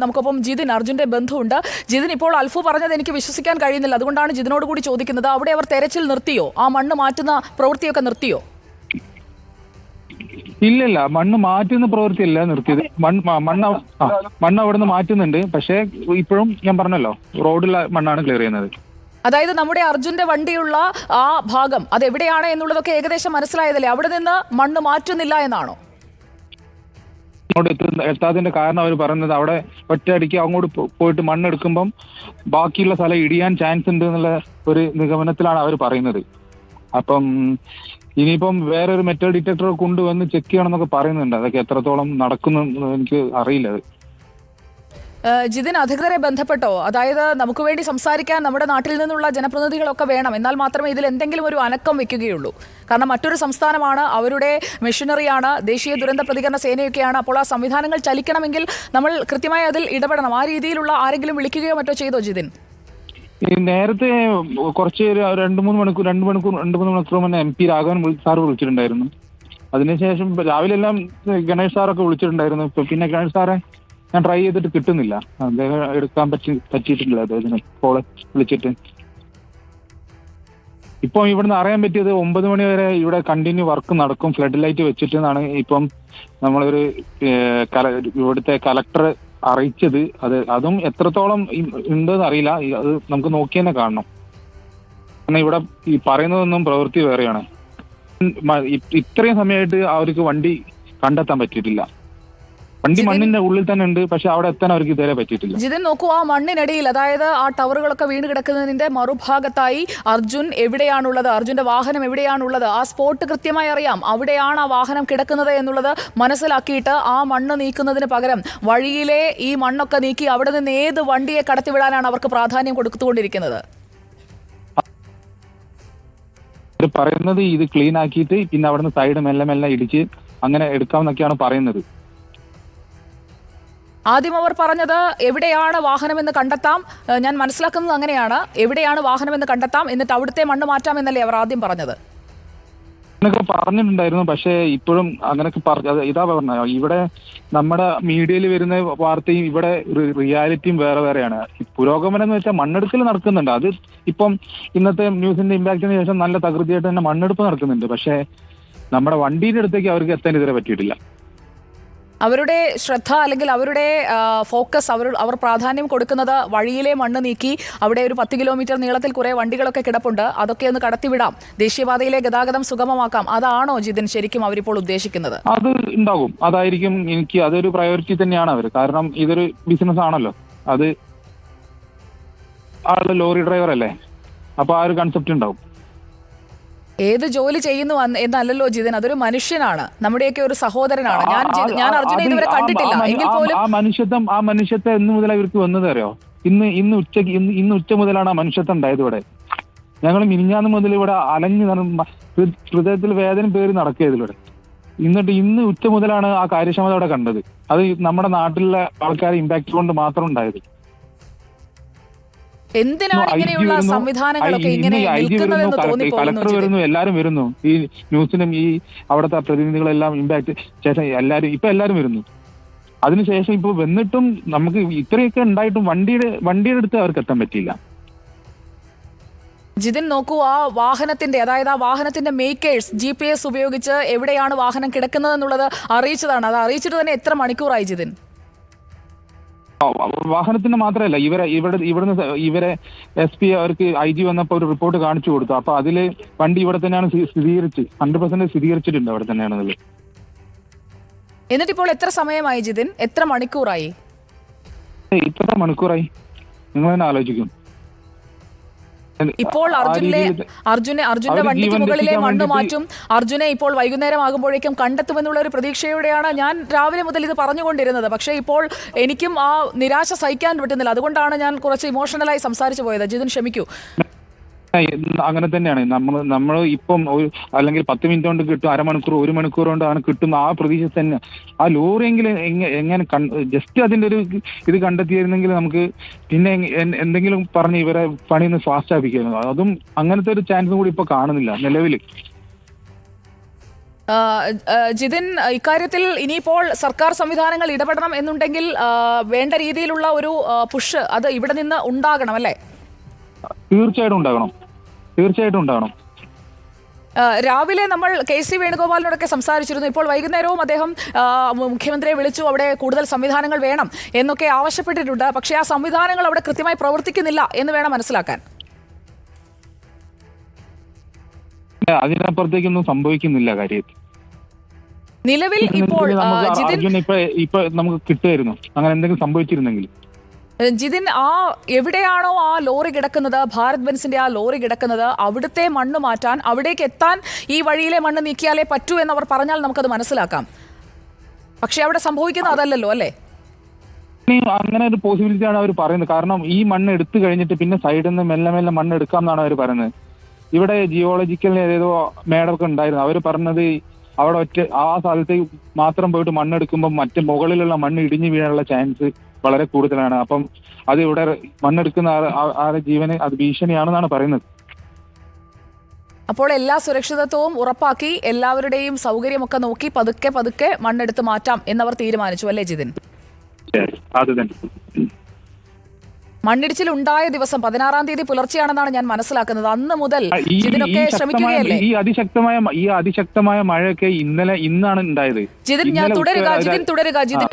നമുക്കൊപ്പം ജിതിൻ, അർജുന്റെ ബന്ധുവുണ്ട്. ജിതിൻ, ഇപ്പോൾ അൽഫു പറഞ്ഞത് എനിക്ക് വിശ്വസിക്കാൻ കഴിയുന്നില്ല. അതുകൊണ്ടാണ് ജിതിനോട് കൂടി ചോദിക്കുന്നത്. അവിടെ അവർ തെരച്ചിൽ നിർത്തിയോ? ആ മണ്ണ് മാറ്റുന്ന പ്രവൃത്തിയൊക്കെ നിർത്തിയോ? ഇല്ലില്ല, മണ്ണ് മാറ്റുന്ന പ്രവൃത്തിയല്ല നിർത്തിയത്. മണ്ണ് അവിടെ നിന്ന് മാറ്റുന്നുണ്ട്. പക്ഷേ ഇപ്പോഴും ഞാൻ പറഞ്ഞല്ലോ, റോഡിലെ മണ്ണാണ് ക്ലിയർ ചെയ്യുന്നത്. അതായത് നമ്മുടെ അർജുന്റെ വണ്ടിയുള്ള ആ ഭാഗം അതെവിടെയാണ് എന്നുള്ളതൊക്കെ ഏകദേശം മനസ്സിലായതല്ലേ? അവിടെ നിന്ന് മണ്ണ് മാറ്റുന്നില്ല എന്നാണോ? എത്താത്തതിന്റെ കാരണം അവർ പറയുന്നത് അവിടെ ഒറ്റയടിക്ക് അങ്ങോട്ട് പോയിട്ട് മണ്ണെടുക്കുമ്പം ബാക്കിയുള്ള സ്ഥലം ഇടിയാൻ ചാൻസ് ഉണ്ട് എന്നുള്ള ഒരു നിഗമനത്തിലാണ് അവർ പറയുന്നത്. അപ്പം ഇനിയിപ്പം വേറൊരു മെറ്റൽ ഡിറ്റക്ടർ കൊണ്ടുവന്ന് ചെക്ക് ചെയ്യണം എന്നൊക്കെ പറയുന്നുണ്ട്. അതൊക്കെ എത്രത്തോളം നടക്കുന്നു എനിക്ക് അറിയില്ല. അത് ജിതിൻ, അധികൃതരെ ബന്ധപ്പെട്ടോ? അതായത് നമുക്ക് വേണ്ടി സംസാരിക്കാൻ നമ്മുടെ നാട്ടിൽ നിന്നുള്ള ജനപ്രതിനിധികളൊക്കെ വേണം, എന്നാൽ മാത്രമേ ഇതിൽ എന്തെങ്കിലും ഒരു അനക്കം വെക്കുകയുള്ളൂ. കാരണം മറ്റൊരു സംസ്ഥാനമാണ്, അവരുടെ മെഷീനറിയാണ്, ദേശീയ ദുരന്ത പ്രതികരണ സേനയൊക്കെയാണ്. അപ്പോൾ ആ സംവിധാനങ്ങൾ ചലിക്കണമെങ്കിൽ നമ്മൾ കൃത്യമായി അതിൽ ഇടപെടണം. ആ രീതിയിലുള്ള ആരെങ്കിലും വിളിക്കുകയോ മറ്റോ ചെയ്തോ ജിതിൻ? നേരത്തെ കുറച്ച് 2-3 മണിക്കൂർ മുന്നേ MP രാഘവൻ സാർ വിളിച്ചിട്ടുണ്ടായിരുന്നു. അതിനുശേഷം രാവിലെ എല്ലാം ഗണേഷ് സാറൊക്കെ വിളിച്ചിട്ടുണ്ടായിരുന്നു. പിന്നെ ഗണേഷ് സാറെ ഞാൻ ട്രൈ ചെയ്തിട്ട് കിട്ടുന്നില്ല. അദ്ദേഹം എടുക്കാൻ പറ്റിയിട്ടില്ല അദ്ദേഹത്തിന് കോള് വിളിച്ചിട്ട്. ഇപ്പം ഇവിടുന്ന് അറിയാൻ പറ്റിയത് 9 മണി വരെ ഇവിടെ കണ്ടിന്യൂ വർക്ക് നടക്കും, ഫ്ലഡ് ലൈറ്റ് വെച്ചിട്ടെന്നാണ് ഇപ്പം നമ്മളൊരു ഇവിടുത്തെ കലക്ടർ അറിയിച്ചത്. അതും എത്രത്തോളം ഉണ്ടെന്ന് അറിയില്ല. അത് നമുക്ക് നോക്കി തന്നെ കാണണം. കാരണം ഇവിടെ ഈ പറയുന്നതൊന്നും പ്രവൃത്തി വേറെയാണ്. ഇത്രയും സമയമായിട്ട് അവർക്ക് വണ്ടി കണ്ടെത്താൻ പറ്റിയിട്ടില്ല. വണ്ടി മണ്ണിന്റെ ഉള്ളിൽ തന്നെ ഉണ്ട്, പക്ഷെ അവിടെ എത്താൻ അവർക്ക് ഇതുവരെ പറ്റിയിട്ടില്ല. ജിതിൻ, നോക്കൂ, ആ മണ്ണിനടിയിൽ, അതായത് ആ ടവറുകളൊക്കെ വീണ് കിടക്കുന്നതിന്റെ മറുഭാഗത്തായി അർജുൻ എവിടെയാണുള്ളത്, അർജുന്റെ വാഹനം എവിടെയാണുള്ളത്, ആ സ്പോട്ട് കൃത്യമായി അറിയാം. അവിടെയാണ് ആ വാഹനം കിടക്കുന്നത് എന്നുള്ളത് മനസ്സിലാക്കിയിട്ട് ആ മണ്ണ് നീക്കുന്നതിന് പകരം വഴിയിലെ ഈ മണ്ണൊക്കെ നീക്കി അവിടെ നിന്ന് ഏത് വണ്ടിയെ കടത്തിവിടാനാണ് അവർക്ക് പ്രാധാന്യം കൊടുത്തുകൊണ്ടിരിക്കുന്നത്? പറയുന്നത് ഇത് ക്ലീൻ ആക്കിയിട്ട് പിന്നെ അവിടുന്ന് സൈഡ് മെല്ലെ ഇടിച്ച് അങ്ങനെ എടുക്കാമെന്നൊക്കെയാണ് പറയുന്നത്. ആദ്യം അവർ പറഞ്ഞത് എവിടെയാണ് വാഹനമെന്ന് കണ്ടെത്താം, ഞാൻ മനസ്സിലാക്കുന്നത് അങ്ങനെയാണ്, എവിടെയാണ് വാഹനമെന്ന് കണ്ടെത്താം, എന്നിട്ട് അവിടുത്തെ മണ്ണ് മാറ്റാം എന്നല്ലേ അവർ ആദ്യം പറഞ്ഞത്? അങ്ങനെയൊക്കെ പറഞ്ഞിട്ടുണ്ടായിരുന്നു. പക്ഷേ ഇപ്പോഴും അങ്ങനെയൊക്കെ ഇതാ പറഞ്ഞ, ഇവിടെ നമ്മുടെ മീഡിയയിൽ വരുന്ന വാർത്തയും ഇവിടെ റിയാലിറ്റിയും വേറെയാണ്. പുരോഗമനം എന്ന് വെച്ചാൽ മണ്ണെടുക്കൽ നടക്കുന്നുണ്ട്. അത് ഇപ്പം ഇന്നത്തെ ന്യൂസിന്റെ ഇമ്പാക്റ്റിന് ശേഷം നല്ല തകൃതിയായിട്ട് തന്നെ മണ്ണെടുപ്പ് നടക്കുന്നുണ്ട്. പക്ഷേ നമ്മുടെ വണ്ടീൻ്റെ അടുത്തേക്ക് അവർക്ക് എത്താൻ ഇതുവരെ പറ്റിയിട്ടില്ല. അവരുടെ ശ്രദ്ധ അല്ലെങ്കിൽ അവരുടെ ഫോക്കസ്, അവർ പ്രാധാന്യം കൊടുക്കുന്നത് വഴിയിലെ മണ്ണ് നീക്കി അവിടെ ഒരു 10 കിലോമീറ്റർ നീളത്തിൽ കുറെ വണ്ടികളൊക്കെ കിടപ്പുണ്ട്, അതൊക്കെ ഒന്ന് കടത്തിവിടാം, ദേശീയപാതയിലെ ഗതാഗതം സുഗമമാക്കാം, അതാണോ ജിതിൻ ശരിക്കും അവരിപ്പോൾ ഉദ്ദേശിക്കുന്നത്? അത് ഉണ്ടാകും, അതായിരിക്കും. അതൊരു പ്രയോറിറ്റി തന്നെയാണ് അവർ. കാരണം ഇതൊരു ബിസിനസ് ആണല്ലോ. അത് ആള് ലോറി ഡ്രൈവർ അല്ലേ, അപ്പൊ ആ ഒരു കൺസെപ്റ്റ് ഉണ്ടാവും. ഏത് ജോലി ചെയ്യുന്നു എന്നല്ലല്ലോ ജിതിൻ, അതൊരു മനുഷ്യനാണ്, നമ്മുടെയൊക്കെ ഒരു സഹോദരനാണ്. ഞാൻ അർജുനെ ഇതുവരെ കണ്ടിട്ടില്ല എങ്കിൽ പോലും ആ മനുഷ്യത്വം എന്ന് മുതൽ ഇവർക്ക് വന്നത് അറിയോ? ഇന്ന് ഉച്ച മുതലാണ് ആ മനുഷ്യത്വം ഉണ്ടായത് ഇവിടെ. ഞങ്ങൾ മിനിഞ്ഞാന്ന് മുതൽ ഇവിടെ അലഞ്ഞു ഹൃദയത്തിൽ വേദന പേര് നടക്കിയതിലൂടെ. എന്നിട്ട് ഇന്ന് ഉച്ച മുതലാണ് ആ കാര്യക്ഷമത അവിടെ കണ്ടത്. അത് നമ്മുടെ നാട്ടിലെ ആൾക്കാരെ ഇമ്പാക്ട് കൊണ്ട് മാത്രം ഉണ്ടായത്. എന്തിനാണ് ഇങ്ങനെയുള്ള സംവിധാനങ്ങളൊക്കെ ഇങ്ങനെ നിൽക്കുന്നതെന്ന് തോന്നിപ്പോകുന്നു? കളക്ടർ വരുന്നു, എല്ലാരും വരുന്നു, ഈ ന്യൂസിനും ഈ അവിടുത്തെ പ്രതിനിധികളെല്ലാം ഇമ്പാക്ട് ശേഷം എല്ലാരും വരുന്നു. അതിനുശേഷം ഇപ്പൊ വന്നിട്ടും നമുക്ക് ഇത്രയൊക്കെ ഉണ്ടായിട്ടും വണ്ടിയുടെ അടുത്ത് അവർക്ക് എത്താൻ പറ്റിയില്ല. ജിതിൻ, നോക്കൂ, ആ വാഹനത്തിന്റെ, അതായത് ആ വാഹനത്തിന്റെ മേക്കേഴ്സ് GPS ഉപയോഗിച്ച് എവിടെയാണ് വാഹനം കിടക്കുന്നതെന്നുള്ളത് അറിയിച്ചതാണ്. അത് അറിയിച്ചിട്ട് തന്നെ എത്ര മണിക്കൂറായി ജിതിൻ? വാഹനത്തിന് മാത്രമല്ല, ഇവരെ SP അവർക്ക് IG വന്നപ്പോൾ ഒരു റിപ്പോർട്ട് കാണിച്ചു കൊടുത്തു. അപ്പൊ അതില് വണ്ടി ഇവിടെ തന്നെയാണ് 100% സ്ഥിരീകരിച്ചിട്ടുണ്ട്, അവിടെ തന്നെയാണത്. എന്നിട്ടിപ്പോൾ എത്ര സമയമായി ജിതിൻ? എത്ര മണിക്കൂറായി? ഇത്ര മണിക്കൂറായി നിങ്ങൾ തന്നെ ആലോചിക്കും. ഇപ്പോൾ അർജുന്റെ വണ്ടിക്ക് മുകളിലെ മണ്ണ് മാറ്റും, അർജുനെ ഇപ്പോൾ വൈകുന്നേരം ആകുമ്പോഴേക്കും കണ്ടെത്തുമെന്നുള്ള ഒരു പ്രതീക്ഷയോടെയാണ് ഞാൻ രാവിലെ മുതൽ ഇത് പറഞ്ഞുകൊണ്ടിരുന്നത്. പക്ഷേ ഇപ്പോൾ എനിക്കും ആ നിരാശ സഹിക്കാൻ പറ്റുന്നില്ല. അതുകൊണ്ടാണ് ഞാൻ കുറച്ച് ഇമോഷണലായി സംസാരിച്ചു പോയത്. ജിതിൻ, ക്ഷമിക്കൂ. അങ്ങനെ തന്നെയാണ് നമ്മൾ ഇപ്പം അല്ലെങ്കിൽ 10 മിനിറ്റ് കൊണ്ട് കിട്ടും, അരമണിക്കൂർ 1 മണിക്കൂർ കൊണ്ടാണ് കിട്ടുന്ന ആ പ്രതീക്ഷ തന്നെ. ആ ലോറിയെങ്കിലും എങ്ങനെ ജസ്റ്റ് അതിന്റെ ഒരു ഇത് കണ്ടെത്തിയിരുന്നെങ്കിൽ നമുക്ക് പിന്നെ എന്തെങ്കിലും പറഞ്ഞ് ഇവരെ പണിയൊന്ന് ഫാസ്റ്റ് ആപ്പിക്കായിരുന്നു. അതും അങ്ങനത്തെ ഒരു ചാൻസും കൂടി ഇപ്പൊ കാണുന്നില്ല നിലവിൽ. ജിതിൻ, ഇക്കാര്യത്തിൽ ഇനിയിപ്പോൾ സർക്കാർ സംവിധാനങ്ങൾ ഇടപെടണം എന്നുണ്ടെങ്കിൽ വേണ്ട രീതിയിലുള്ള ഒരു പുഷ് അത് ഇവിടെ നിന്ന് ഉണ്ടാകണം, അല്ലേ? തീർച്ചയായിട്ടും ഉണ്ടാകണം. രാവിലെ നമ്മൾ KC വേണുഗോപാലിനോടൊക്കെ സംസാരിച്ചിരുന്നു. ഇപ്പോൾ വൈകുന്നേരവും അദ്ദേഹം മുഖ്യമന്ത്രിയെ വിളിച്ചു, അവിടെ കൂടുതൽ സംവിധാനങ്ങൾ വേണം എന്നൊക്കെ ആവശ്യപ്പെട്ടിട്ടുണ്ട്. പക്ഷേ ആ സംവിധാനങ്ങൾ അവിടെ കൃത്യമായി പ്രവർത്തിക്കുന്നില്ല എന്ന് വേണം മനസ്സിലാക്കാൻ. അതിനപ്പുറത്തേക്കൊന്നും സംഭവിക്കുന്നില്ല കാര്യത്തിൽ. നിലവിൽ ഇപ്പോൾ ഇപ്പൊ നമുക്ക് കിട്ടുമായിരുന്നു അങ്ങനെ എന്തെങ്കിലും സംഭവിച്ചിരുന്നെങ്കിൽ. ജിതിൻ, എവിടെയാണോ ആ ലോറി കിടക്കുന്നത്, ഭാരത് ബെൻസിന്റെ ആ ലോറി കിടക്കുന്നത്, അവിടുത്തെ മണ്ണ് മാറ്റാൻ, അവിടേക്ക് എത്താൻ ഈ വഴിയിലെ മണ്ണ് നീക്കിയാലേ പറ്റൂ എന്നവർ പറഞ്ഞാൽ നമുക്കത് മനസ്സിലാക്കാം. പക്ഷെ അവിടെ സംഭവിക്കുന്നത് അതല്ലല്ലോ, അല്ലേ? അങ്ങനെ ഒരു പോസിബിലിറ്റിയാണ് അവർ പറയുന്നത്. കാരണം ഈ മണ്ണ് എടുത്തു കഴിഞ്ഞിട്ട് പിന്നെ സൈഡിൽ നിന്ന് മെല്ലെ മെല്ലെ മണ്ണ് എടുക്കാം എന്നാണ് അവർ പറയുന്നത്. ഇവിടെ ജിയോളജിക്കൽ ഏതോ മേഡമൊക്കെ ഉണ്ടായിരുന്നു, അവർ പറഞ്ഞത് അവിടെ ആ സ്ഥലത്ത് മാത്രം പോയിട്ട് മണ്ണെടുക്കുമ്പോൾ മറ്റേ മുകളിലുള്ള മണ്ണ് ഇടിഞ്ഞു വീഴാനുള്ള ചാൻസ് വളരെ കൂടുതലാണ്. അപ്പം അത് ഇവിടെ മണ്ണെടുക്കുന്ന ആരുടെ ജീവന് അത് ഭീഷണിയാണെന്നാണ് പറയുന്നത്. അപ്പോൾ എല്ലാ സുരക്ഷിതത്വവും ഉറപ്പാക്കി എല്ലാവരുടെയും സൗകര്യമൊക്കെ നോക്കി പതുക്കെ പതുക്കെ മണ്ണെടുത്ത് മാറ്റാം എന്നവർ തീരുമാനിച്ചു, അല്ലേ ജിതിൻ? അത് തന്നെ. മണ്ണിടിച്ചിൽ ഉണ്ടായ ദിവസം 16-ാം തീയതി പുലർച്ചെയാണെന്നാണ് ഞാൻ മനസ്സിലാക്കുന്നത്. അന്ന് മുതൽ ഇതിനൊക്കെ ശ്രമിക്കുകയല്ലേ? ഈ അതിശക്തമായ മഴയൊക്കെ ഇന്നാണ് ഉണ്ടായത്. ജിതിൻ, ഞാൻ തുടരുക ജിതിൻ.